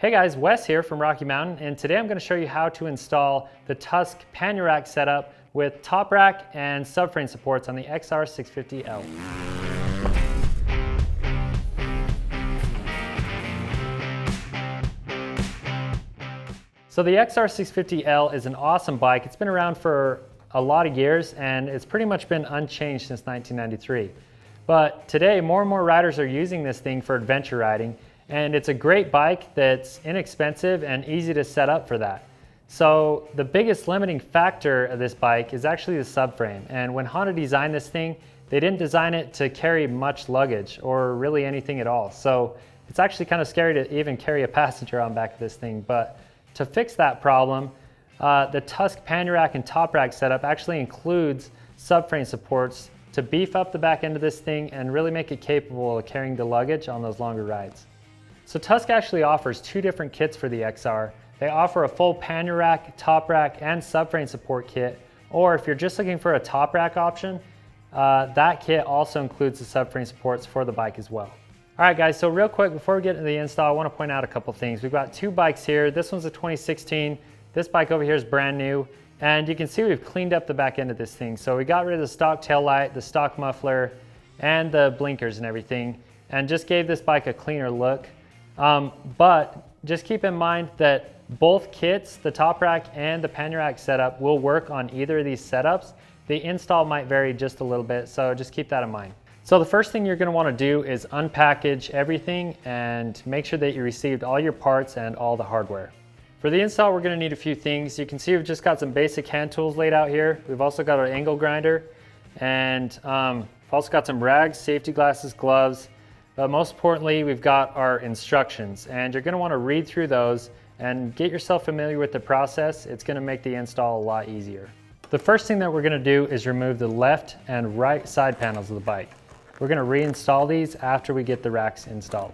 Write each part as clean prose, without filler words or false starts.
Hey guys, Wes here from Rocky Mountain, and today I'm going to show you how to install the Tusk Pannier Rack setup with top rack and subframe supports on the XR650L. So the XR650L is an awesome bike. It's been around for a lot of years and it's pretty much been unchanged since 1993. But today more and more riders are using this thing for adventure riding, and it's a great bike that's inexpensive and easy to set up for that. So the biggest limiting factor of this bike is actually the subframe. And when Honda designed this thing, they didn't design it to carry much luggage or really anything at all. So it's actually kind of scary to even carry a passenger on back of this thing. But to fix that problem, the Tusk Pannier Rack and top rack setup actually includes subframe supports to beef up the back end of this thing and really make it capable of carrying the luggage on those longer rides. So Tusk actually offers two different kits for the XR. They offer a full pannier rack, top rack, and subframe support kit, or if you're just looking for a top rack option, that kit also includes the subframe supports for the bike as well. All right guys, so real quick before we get into the install, I want to point out a couple things. We've got two bikes here. This one's a 2016. This bike over here is brand new, and you can see we've cleaned up the back end of this thing. So we got rid of the stock tail light, the stock muffler, and the blinkers and everything, and just gave this bike a cleaner look. But just keep in mind that both kits, the top rack and the pannier rack setup, will work on either of these setups. The install might vary just a little bit, so just keep that in mind. So the first thing you're going to want to do is unpackage everything and make sure that you received all your parts and all the hardware. For the install, we're going to need a few things. You can see we've just got some basic hand tools laid out here. We've also got our angle grinder, and we've also got some rags, safety glasses, gloves. But most importantly, we've got our instructions, and you're going to want to read through those and get yourself familiar with the process. It's going to make the install a lot easier. The first thing that we're going to do is remove the left and right side panels of the bike. We're going to reinstall these after we get the racks installed.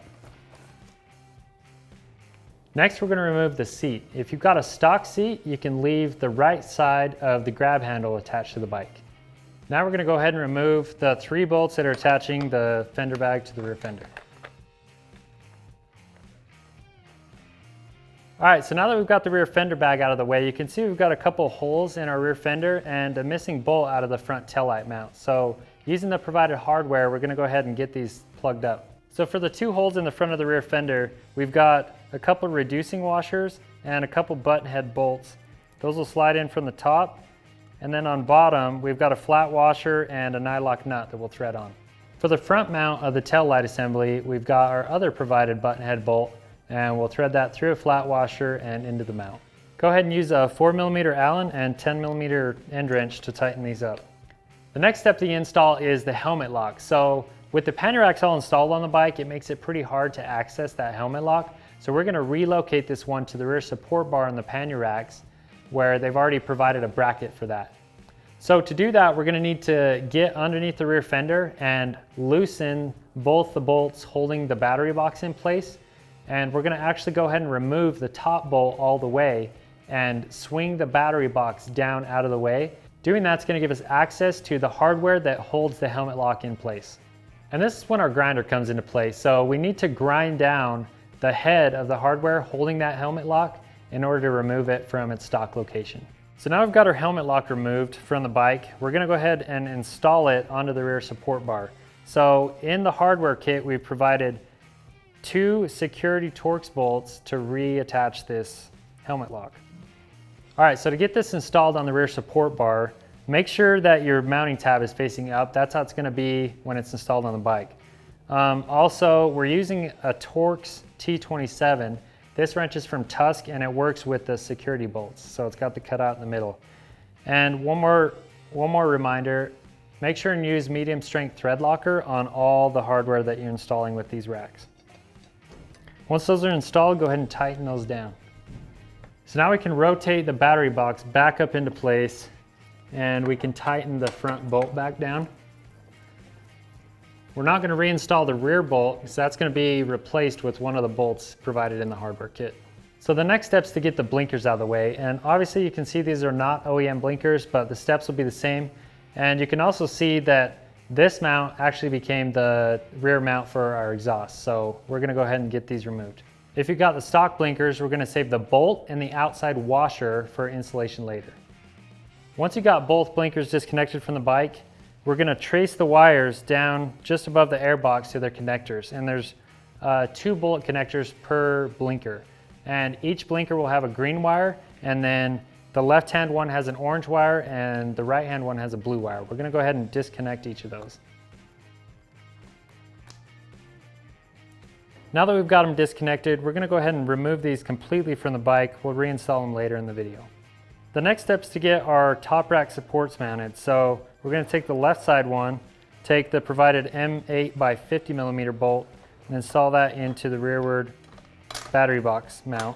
Next, we're going to remove the seat. If you've got a stock seat, you can leave the right side of the grab handle attached to the bike. Now we're going to go ahead and remove the 3 bolts that are attaching the fender bag to the rear fender. All right, so now that we've got the rear fender bag out of the way, you can see we've got a couple holes in our rear fender and a missing bolt out of the front taillight mount. So using the provided hardware, we're going to go ahead and get these plugged up. So for the 2 holes in the front of the rear fender, we've got a couple reducing washers and a couple button head bolts. Those will slide in from the top. And then on bottom, we've got a flat washer and a nylock nut that we'll thread on. For the front mount of the tail light assembly, we've got our other provided button head bolt, and we'll thread that through a flat washer and into the mount. Go ahead and use a 4mm Allen and 10mm end wrench to tighten these up. The next step to the install is the helmet lock. So with the pannier racks all installed on the bike, it makes it pretty hard to access that helmet lock. So we're going to relocate this one to the rear support bar on the pannier racks, where they've already provided a bracket for that. So to do that, we're going to need to get underneath the rear fender and loosen both the bolts holding the battery box in place. And we're going to actually go ahead and remove the top bolt all the way and swing the battery box down out of the way. Doing that's going to give us access to the hardware that holds the helmet lock in place. And this is when our grinder comes into play. So we need to grind down the head of the hardware holding that helmet lock in order to remove it from its stock location. So now we've got our helmet lock removed from the bike. We're going to go ahead and install it onto the rear support bar. So in the hardware kit, we've provided 2 security Torx bolts to reattach this helmet lock. All right, so to get this installed on the rear support bar, make sure that your mounting tab is facing up. That's how it's going to be when it's installed on the bike. Also, we're using a Torx T27. This wrench is from Tusk and it works with the security bolts. So it's got the cutout in the middle. And one more reminder, make sure and use medium strength thread locker on all the hardware that you're installing with these racks. Once those are installed, go ahead and tighten those down. So now we can rotate the battery box back up into place and we can tighten the front bolt back down. We're not going to reinstall the rear bolt because that's going to be replaced with one of the bolts provided in the hardware kit. So the next step is to get the blinkers out of the way, and obviously you can see these are not OEM blinkers, but the steps will be the same. And you can also see that this mount actually became the rear mount for our exhaust, so we're going to go ahead and get these removed. If you've got the stock blinkers, we're gonna save the bolt and the outside washer for installation later. Once you got both blinkers disconnected from the bike, we're gonna trace the wires down just above the airbox to their connectors. And there's 2 bullet connectors per blinker. And each blinker will have a green wire, and then the left-hand one has an orange wire and the right-hand one has a blue wire. We're gonna go ahead and disconnect each of those. Now that we've got them disconnected, we're gonna go ahead and remove these completely from the bike. We'll reinstall them later in the video. The next step is to get our top rack supports mounted. So we're gonna take the left side one, take the provided M8 by 50 millimeter bolt, and install that into the rearward battery box mount.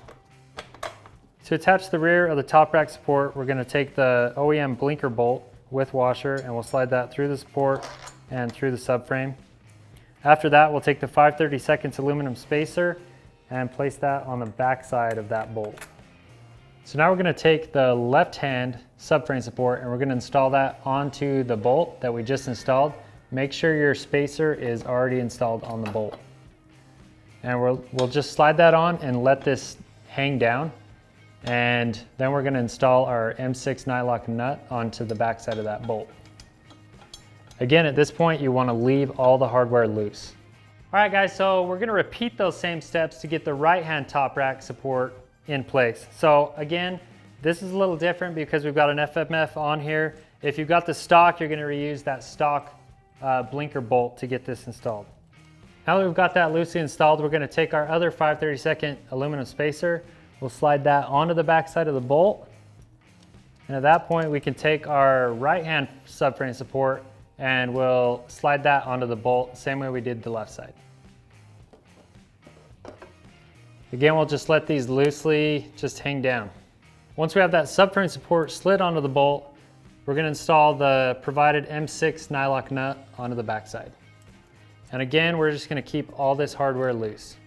To attach the rear of the top rack support, we're gonna take the OEM blinker bolt with washer, and we'll slide that through the support and through the subframe. After that, we'll take the 5/32 aluminum spacer and place that on the back side of that bolt. So now we're gonna take the left-hand subframe support and we're gonna install that onto the bolt that we just installed. Make sure your spacer is already installed on the bolt. And we'll just slide that on and let this hang down. And then we're gonna install our M6 nylock nut onto the back side of that bolt. Again, at this point, you wanna leave all the hardware loose. All right, guys, so we're gonna repeat those same steps to get the right-hand top rack support in place. So again, this is a little different because we've got an FMF on here. If you've got the stock, you're gonna reuse that stock blinker bolt to get this installed. Now that we've got that loosely installed, we're gonna take our other 5/32 aluminum spacer, we'll slide that onto the back side of the bolt. And at that point, we can take our right-hand subframe support and we'll slide that onto the bolt, same way we did the left side. Again, we'll just let these loosely just hang down. Once we have that subframe support slid onto the bolt, we're gonna install the provided M6 nylock nut onto the backside. And again, we're just gonna keep all this hardware loose.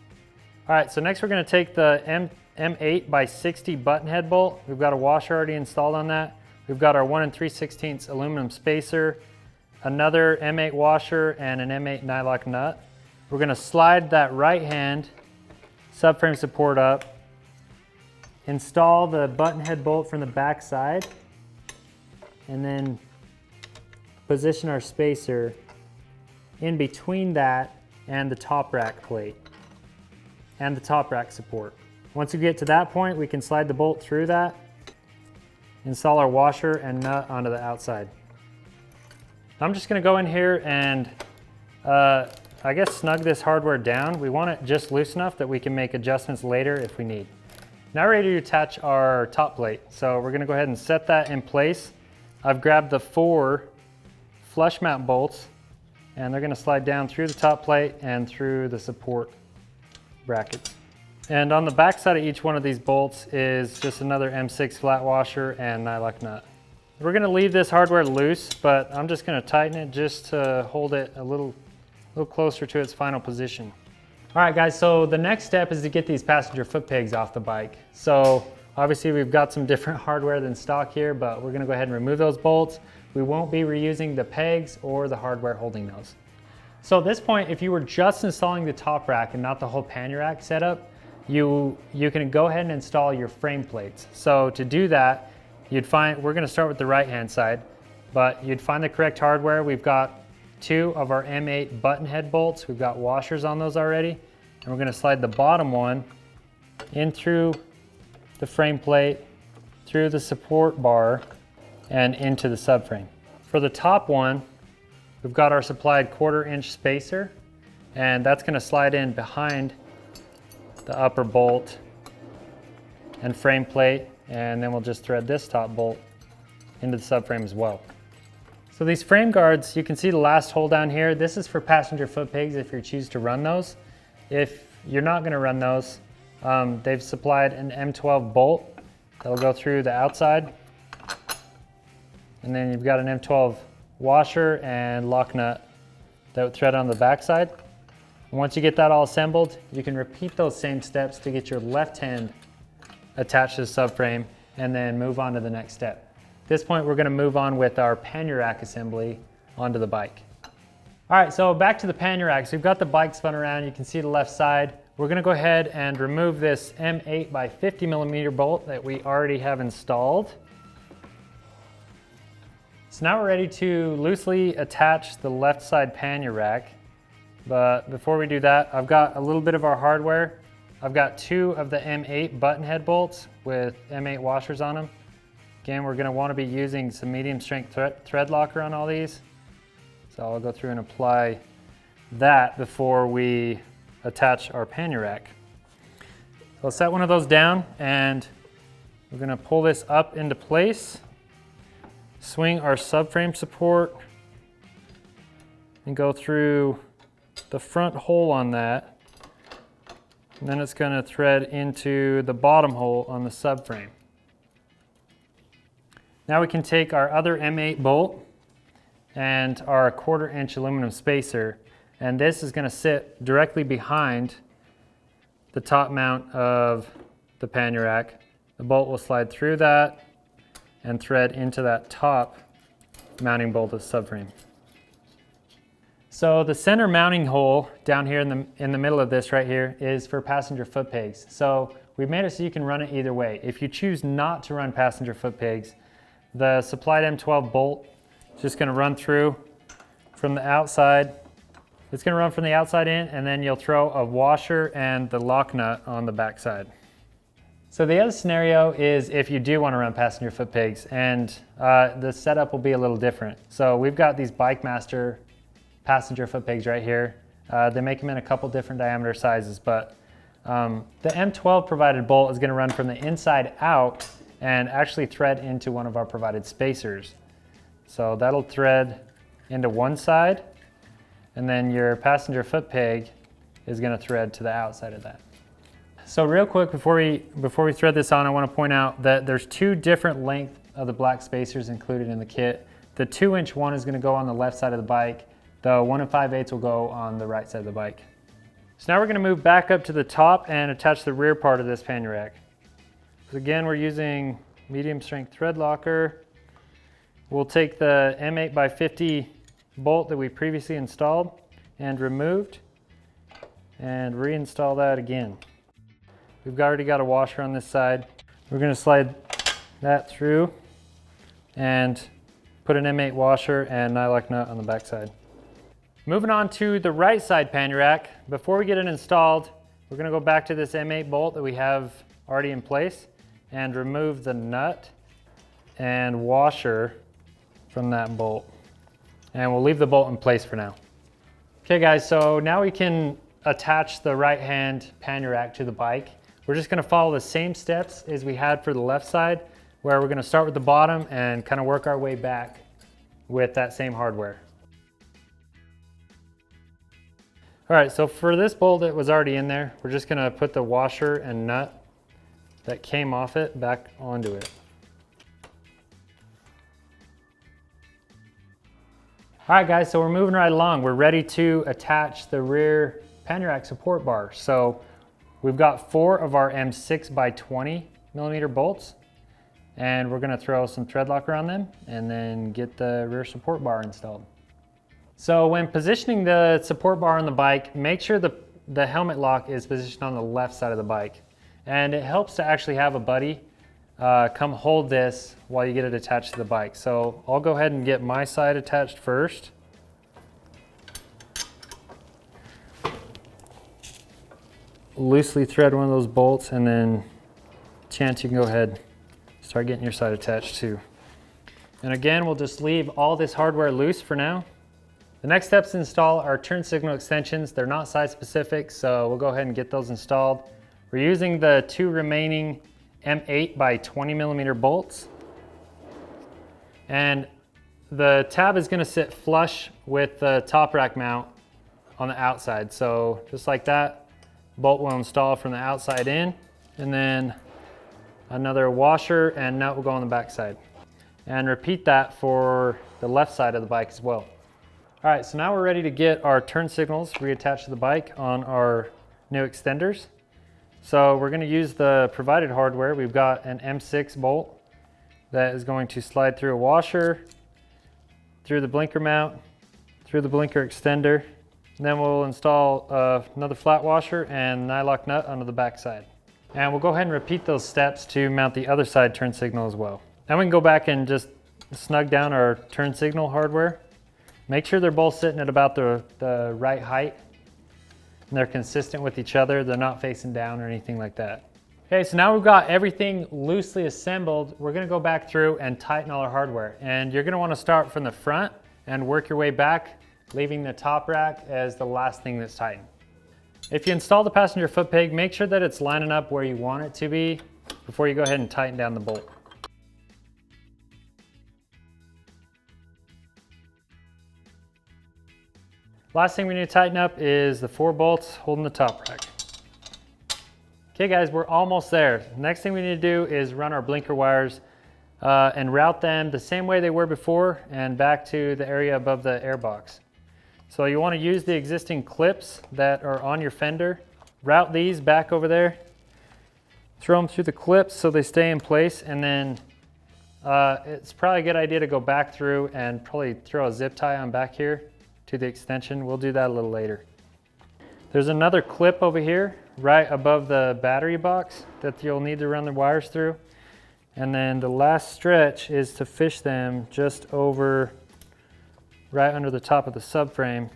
All right, so next we're gonna take the M8 by 60 button head bolt. We've got a washer already installed on that. We've got our 1 3/16 aluminum spacer, another M8 washer, and an M8 nylock nut. We're gonna slide that right hand subframe support up, install the button head bolt from the back side, and then position our spacer in between that and the top rack plate and the top rack support. Once we get to that point, we can slide the bolt through that, install our washer and nut onto the outside. I'm just gonna go in here and I guess snug this hardware down. We want it just loose enough that we can make adjustments later if we need. Now we're ready to attach our top plate. So we're gonna go ahead and set that in place. I've grabbed the 4 flush mount bolts and they're gonna slide down through the top plate and through the support brackets. And on the back side of each one of these bolts is just another M6 flat washer and nylock nut. We're gonna leave this hardware loose, but I'm just gonna tighten it just to hold it a little closer to its final position. All right, guys, so the next step is to get these passenger foot pegs off the bike. So obviously we've got some different hardware than stock here, but we're gonna go ahead and remove those bolts. We won't be reusing the pegs or the hardware holding those. So at this point, if you were just installing the top rack and not the whole pannier rack setup, you can go ahead and install your frame plates. So to do that, we're gonna start with the right-hand side, but you'd find the correct hardware. We've got 2 of our M8 button head bolts. We've got washers on those already. And we're gonna slide the bottom one in through the frame plate, through the support bar, and into the subframe. For the top one, we've got our supplied 1/4 inch spacer, and that's gonna slide in behind the upper bolt and frame plate, and then we'll just thread this top bolt into the subframe as well. So these frame guards, you can see the last hole down here. This is for passenger foot pegs if you choose to run those. If you're not gonna run those, they've supplied an M12 bolt that'll go through the outside. And then you've got an M12 washer and lock nut that would thread on the backside. And once you get that all assembled, you can repeat those same steps to get your left hand attached to the subframe and then move on to the next step. At this point, we're gonna move on with our pannier rack assembly onto the bike. All right, so back to the pannier racks. We've got the bike spun around. You can see the left side. we're gonna go ahead and remove this M8 by 50 millimeter bolt that we already have installed. So now we're ready to loosely attach the left side pannier rack. But before we do that, I've got a little bit of our hardware. I've got 2 of the M8 button head bolts with M8 washers on them. Again, we're gonna wanna be using some medium strength thread locker on all these. So I'll go through and apply that before we attach our pannier rack. So I'll set one of those down and we're gonna pull this up into place, swing our subframe support and go through the front hole on that. And then it's gonna thread into the bottom hole on the subframe. Now we can take our other M8 bolt and our 1/4 inch aluminum spacer, and this is gonna sit directly behind the top mount of the pannier rack. The bolt will slide through that and thread into that top mounting bolt of the subframe. So the center mounting hole down here in the middle of this right here is for passenger foot pegs. So we've made it so you can run it either way. If you choose not to run passenger foot pegs, the supplied M12 bolt is just gonna run through from the outside. It's gonna run from the outside in, and then you'll throw a washer and the lock nut on the back side. So the other scenario is if you do wanna run passenger foot pegs, and the setup will be a little different. So we've got these Bike Master passenger foot pegs right here. They make them in a couple different diameter sizes, but the M12 provided bolt is gonna run from the inside out and actually thread into one of our provided spacers. So that'll thread into one side, and then your passenger foot peg is gonna thread to the outside of that. So real quick, before we thread this on, I wanna point out that there's 2 different lengths of the black spacers included in the kit. The 2-inch one is gonna go on the left side of the bike. The 1 5/8 will go on the right side of the bike. So now we're gonna move back up to the top and attach the rear part of this pannier rack. So again, we're using medium strength thread locker. We'll take the M8 by 50 bolt that we previously installed and removed and reinstall that again. We've already got a washer on this side. We're gonna slide that through and put an M8 washer and nylock nut on the back side. Moving on to the right side pannier rack. Before we get it installed, we're gonna go back to this M8 bolt that we have already in place and remove the nut and washer from that bolt. And we'll leave the bolt in place for now. Okay guys, so now we can attach the right hand pannier rack to the bike. We're just gonna follow the same steps as we had for the left side, where we're gonna start with the bottom and kind of work our way back with that same hardware. All right, so for this bolt that was already in there, we're just gonna put the washer and nut that came off it back onto it. All right guys, so we're moving right along. We're ready to attach the rear pannier rack support bar. So we've got 4 of our M6 by 20 millimeter bolts, and we're gonna throw some thread locker on them and then get the rear support bar installed. So when positioning the support bar on the bike, make sure the helmet lock is positioned on the left side of the bike. And it helps to actually have a buddy come hold this while you get it attached to the bike. So I'll go ahead and get my side attached first. Loosely thread one of those bolts, and then Chance, you can go ahead and start getting your side attached too. And again, we'll just leave all this hardware loose for now. The next step is to install our turn signal extensions. They're not size specific, so we'll go ahead and get those installed. We're using the 2 remaining M8 by 20 millimeter bolts. And the tab is gonna sit flush with the top rack mount on the outside. So just like that, bolt will install from the outside in, and then another washer and nut will go on the back side. And repeat that for the left side of the bike as well. All right, so now we're ready to get our turn signals reattached to the bike on our new extenders. So we're gonna use the provided hardware. We've got an M6 bolt that is going to slide through a washer, through the blinker mount, through the blinker extender, And then we'll install another flat washer and nylock nut onto the back side. And we'll go ahead and repeat those steps to mount the other side turn signal as well. Then we can go back and just snug down our turn signal hardware. Make sure they're both sitting at about the right height and they're consistent with each other. They're not facing down or anything like that. Okay, so now we've got everything loosely assembled. We're gonna go back through and tighten all our hardware. And you're gonna wanna start from the front and work your way back, leaving the top rack as the last thing that's tightened. If you install the passenger foot peg, make sure that it's lining up where you want it to be before you go ahead and tighten down the bolt. Last thing we need to tighten up is the 4 bolts holding the top rack. Okay guys, we're almost there. Next thing we need to do is run our blinker wires and route them the same way they were before and back to the area above the airbox. So you want to use the existing clips that are on your fender, route these back over there, throw them through the clips so they stay in place, and then it's probably a good idea to go back through and probably throw a zip tie on back here to the extension. We'll do that a little later. There's another clip over here right above the battery box that you'll need to run the wires through. And then the last stretch is to fish them just over, right under the top of the subframe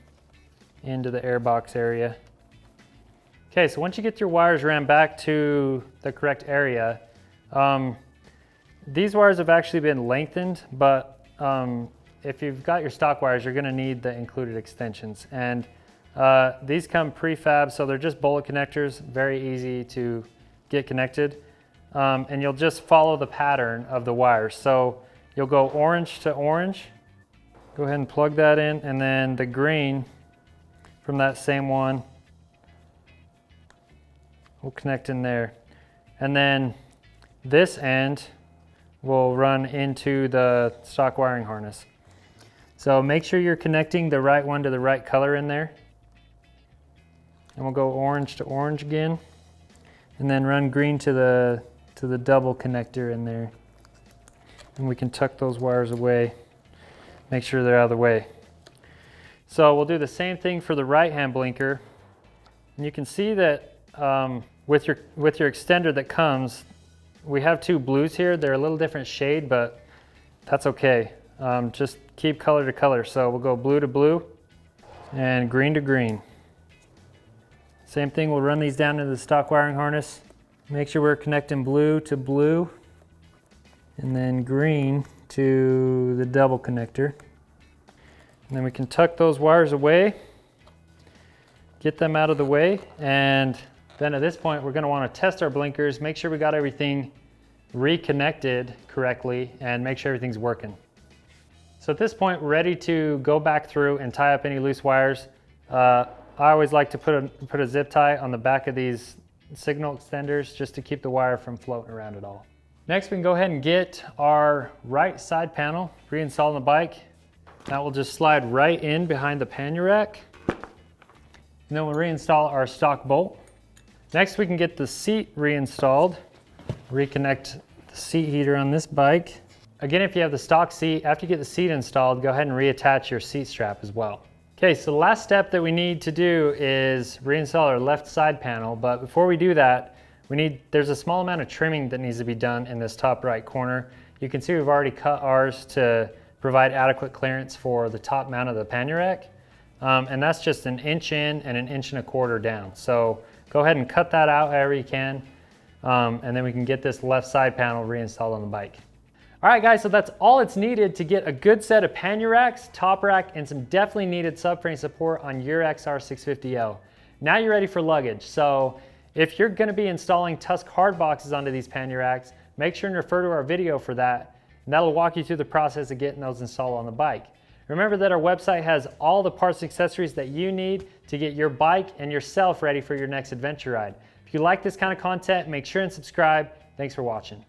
into the airbox area. Okay, so once you get your wires ran back to the correct area, these wires have actually been lengthened, but if you've got your stock wires, you're gonna need the included extensions. And these come prefab, so they're just bullet connectors, very easy to get connected. And you'll just follow the pattern of the wires. So you'll go orange to orange, go ahead and plug that in, and then the green from that same one will connect in there. And then this end will run into the stock wiring harness. So make sure you're connecting the right one to the right color in there. And we'll go orange to orange again, and then run green to the double connector in there. And we can tuck those wires away, make sure they're out of the way. So we'll do the same thing for the right hand blinker. And you can see that with your extender that comes, we have 2 blues here. They're a little different shade, but that's okay. Just keep color to color. So we'll go blue to blue and green to green. Same thing, we'll run these down into the stock wiring harness. Make sure we're connecting blue to blue and then green to the double connector. And then we can tuck those wires away, get them out of the way, and then at this point we're going to want to test our blinkers, make sure we got everything reconnected correctly and make sure everything's working. So at this point we're ready to go back through and tie up any loose wires. I always like to put a zip tie on the back of these signal extenders just to keep the wire from floating around at all. Next, we can go ahead and get our right side panel reinstalled on the bike. That will just slide right in behind the pannier rack. And then we'll reinstall our stock bolt. Next, we can get the seat reinstalled. Reconnect the seat heater on this bike. Again, if you have the stock seat, after you get the seat installed, go ahead and reattach your seat strap as well. Okay, so the last step that we need to do is reinstall our left side panel, but before we do that, there's a small amount of trimming that needs to be done in this top right corner. You can see we've already cut ours to provide adequate clearance for the top mount of the pannier rack, and that's just 1 inch in and 1.25 inches down. So go ahead and cut that out however you can, and then we can get this left side panel reinstalled on the bike. All right guys, so that's all it's needed to get a good set of pannier racks, top rack, and some definitely needed subframe support on your XR650L. Now you're ready for luggage. So if you're gonna be installing Tusk hard boxes onto these pannier racks, make sure and refer to our video for that, and that'll walk you through the process of getting those installed on the bike. Remember that our website has all the parts and accessories that you need to get your bike and yourself ready for your next adventure ride. If you like this kind of content, make sure and subscribe. Thanks for watching.